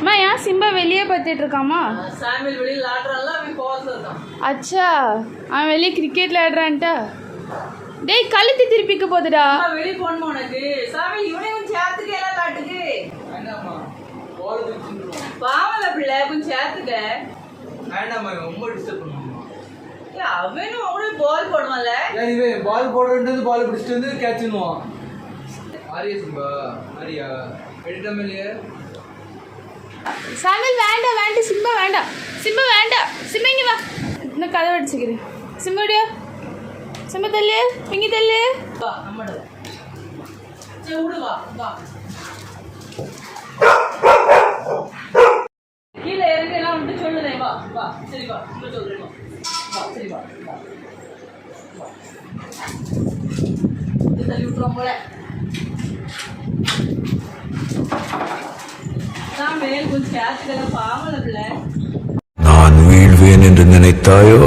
அம்மா ஏன் சிம்பா வெளியே பார்த்துட்டு இருக்காமா? சாமியல் வெளியில் ஆடுறான்ல, அவன் கோவத்தில் இருக்கான். அச்சா, அவன் வெளியே கிரிக்கெட்ல ஆடுறான்ட்டா. டேய் கழுத்து திருப்பிக்க போதுடா. வெளியே போகணுமா உனக்கு? சாமியல் இவனையும் சேர்த்துக்க எல்லாம் காட்டுக்கு. பாவல பிள்ளை கொஞ்சம் சேர்த்துக்க. ரொம்ப டிஸ்டர்ப் பண்ணுவாங்க. அவனும் அவனும் பால் போடுவான்ல. பால் போடுறது பால் பிடிச்சிட்டு வந்து கேட்சுன்னுவான். ஆரியா சிம்பா ஆரியா எடுத்தமில்லையே. சாமியல் வேண்டாம் வேண்டாம், சிம்பா வேண்டாம், சிம்பா வேண்டாம். சிம்பா இங்கே வா, இன்னும் கதை அடிச்சுக்கிறேன். சிம்பாடியா, சிம்பா தள்ளு, இங்கே தள்ளு. வா நம்மட சரி விடு, வா வா. கீழே இறங்கி எல்லாம் வந்து சொல்லுதே. வா வா சரி வா, இன்னும் சொல்றேன். வா சரி வா வா. தள்ளி விட்டுறோம் போல. நான் வீழ்வேன் என்று நினைத்தாயோ?